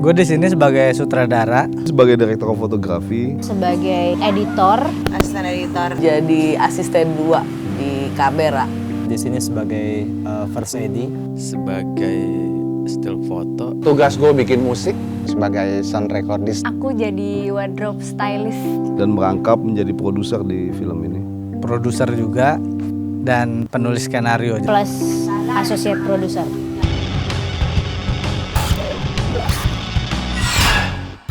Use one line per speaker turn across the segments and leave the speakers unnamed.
Gue di sini sebagai sutradara,
sebagai direktur fotografi,
sebagai editor,
asisten editor,
jadi asisten 2 di kamera.
di sini sebagai first AD,
sebagai still foto.
Tugas gue bikin musik sebagai sound recordist.
aku jadi wardrobe stylist.
dan merangkap menjadi produser di film ini.
produser juga, dan penulis skenario.
Plus associate producer.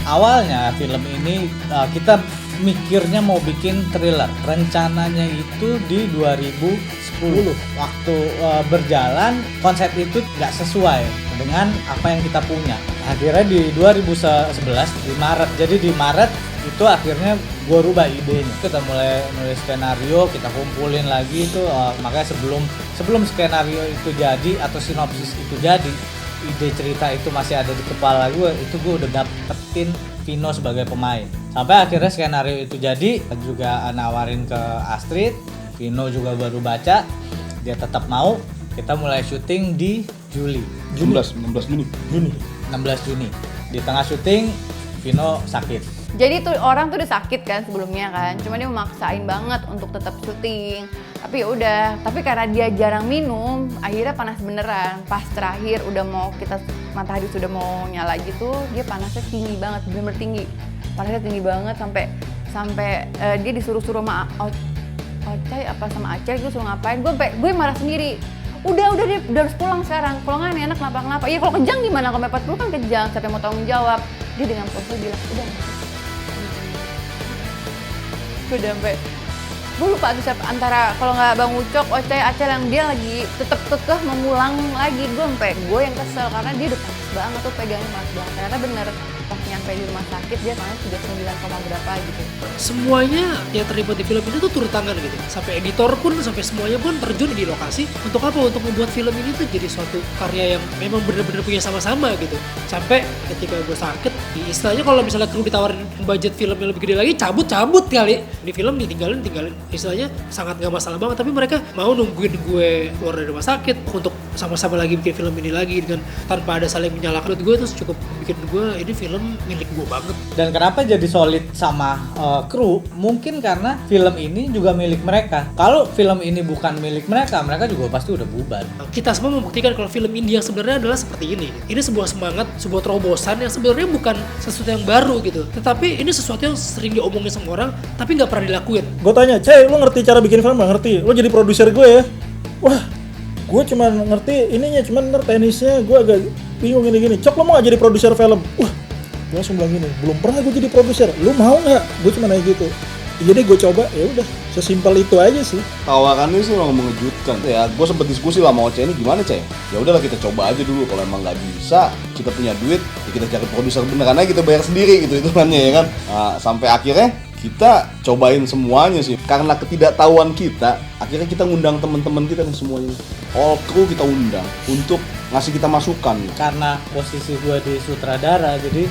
Awalnya film ini kita mikirnya mau bikin thriller. Rencananya itu di 2010. Waktu berjalan, konsep itu nggak sesuai dengan apa yang kita punya. Akhirnya di 2011, di Maret. Jadi di Maret itu akhirnya gue rubah idenya. Kita mulai nulis skenario, kita kumpulin lagi itu. Makanya sebelum skenario itu jadi atau sinopsis itu jadi, ide cerita itu masih ada di kepala gue, itu gue udah dapetin Vino sebagai pemain. Sampai akhirnya skenario itu jadi, juga nawarin ke Astrid, Vino juga baru baca, dia tetap mau. Kita mulai syuting di Juli.
16 Juni.
Di tengah syuting, Vino sakit.
Jadi tuh orang tuh udah sakit kan sebelumnya kan, cuma dia memaksain banget untuk tetap syuting. Tapi ya udah, tapi karena dia jarang minum, akhirnya panas beneran. Pas terakhir udah mau matahari sudah mau nyala gitu, dia panasnya tinggi banget, bener-bener tinggi. Panasnya tinggi banget sampai dia disuruh-suruh sama Ocai apa sama Acel gue suruh ngapain, gue marah sendiri. Udah harus pulang sekarang. Kalau nggak enak kenapa? Iya kalau kejang gimana? Kalau 40 kan kejang, siapa yang mau tanggung jawab? Dia dengan pose bilang udah. Gue sampai gue lupa tuh siapa antara kalau nggak Bang Ucok, Ocai, Acel yang dia lagi tetep kekeh mengulang lagi. Gue yang kesel karena dia udah panas banget tuh, pegangnya panas banget. Ternyata bener pas nyampe di rumah sakit dia panas 39, berapa gitu.
Semuanya yang terlibat di film ini tuh turun tangan gitu. Sampai editor pun, sampai semuanya pun terjun di lokasi. Untuk apa? Untuk membuat film ini tuh jadi suatu karya yang memang benar-benar punya sama-sama gitu. Sampai ketika gue sakit, istilahnya kalau misalnya kru ditawarin budget film yang lebih gede lagi, cabut kali. Di film ditinggalin. Istilahnya sangat gak masalah banget. Tapi mereka mau nungguin gue keluar dari rumah sakit untuk sama-sama lagi bikin film ini lagi dengan tanpa ada saling menyalahkan. Menurut gue itu cukup bikin gue ini film milik gue banget.
Dan kenapa jadi solid sama kru? Mungkin karena film ini juga milik mereka. Kalau film ini bukan milik mereka juga pasti udah bubar.
Kita semua membuktikan kalau film India sebenarnya adalah seperti ini. Ini sebuah semangat, sebuah terobosan yang sebenarnya bukan sesuatu yang baru gitu. Tetapi ini sesuatu yang sering diomongin sama orang, tapi nggak pernah dilakuin.
Gue tanya, Cey, lu ngerti cara bikin film? Nggak ngerti. Lu jadi produser gue ya? Wah, gue cuma ngerti ininya, cuman ntar teknisnya gue agak bingung gini. Cok, lu mau gak jadi produser film? Wah, gue langsung bilang gini, belum pernah gue jadi produser. Lu mau nggak? Gue cuma nanya gitu. Jadi gue coba, ya udah, sesimpel itu aja sih.
Tawarannya sih memang mengejutkan. Ya, gue sempet diskusi lah sama Ocai, ini gimana Cai? Ya udahlah kita coba aja dulu. Kalau emang nggak bisa, kita punya duit, ya kita cari produser beneran aja, kita bayar sendiri gitu hitungannya ya kan. Nah, sampai akhirnya kita cobain semuanya sih. Karena ketidaktahuan kita, akhirnya kita ngundang teman-teman kita nih semuanya. All crew kita undang untuk ngasih kita masukan.
Karena posisi gue di sutradara, jadi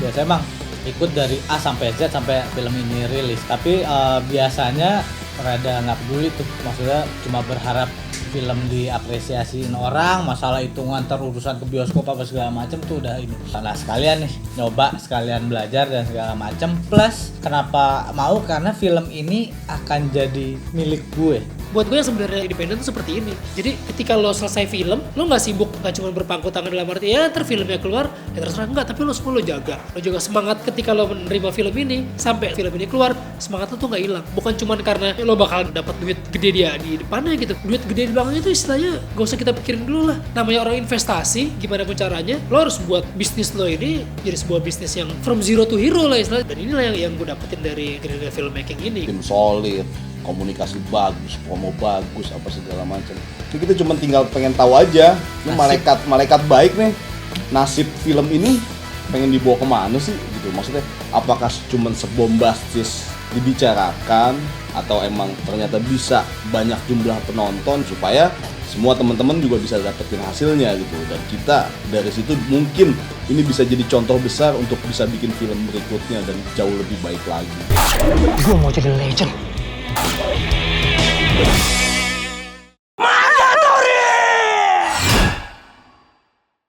biasanya emang ikut dari A sampai Z sampai film ini rilis. Tapi biasanya rada nggak peduli tuh, maksudnya cuma berharap film diapresiasiin orang, masalah hitungan terurusan ke bioskop apa segala macem tuh udah ini. Nah sekalian nih nyoba, sekalian belajar dan segala macem. Plus kenapa mau, karena film ini akan jadi milik gue.
Buat gue yang sebenarnya independen tuh seperti ini. Jadi ketika lo selesai film, lo nggak sibuk, nggak cuma berpangku tangan dalam arti ya ntar filmnya keluar, ya terserah enggak. Tapi lo semua lo jaga semangat ketika lo menerima film ini sampai film ini keluar, semangat lo tuh nggak hilang. Bukan cuma karena lo bakal dapat duit gede dia di depannya gitu. Duit gede di belakangnya itu istilahnya gak usah kita pikirin dulu lah. Namanya orang investasi, gimana pun caranya, lo harus buat bisnis lo ini jadi sebuah bisnis yang from zero to hero lah istilahnya. Dan inilah yang gue dapetin dari filmmaking ini.
Tim solid, komunikasi bagus, promo bagus, apa segala macam. Jadi kita cuma tinggal pengen tahu aja, ini malaikat baik nih, nasib film ini pengen dibawa kemana sih gitu. Maksudnya apakah cuma sebombastis dibicarakan atau emang ternyata bisa banyak jumlah penonton supaya semua teman-teman juga bisa dapetin hasilnya gitu. Dan kita dari situ mungkin ini bisa jadi contoh besar untuk bisa bikin film berikutnya dan jauh lebih baik lagi.
Gue mau jadi legend.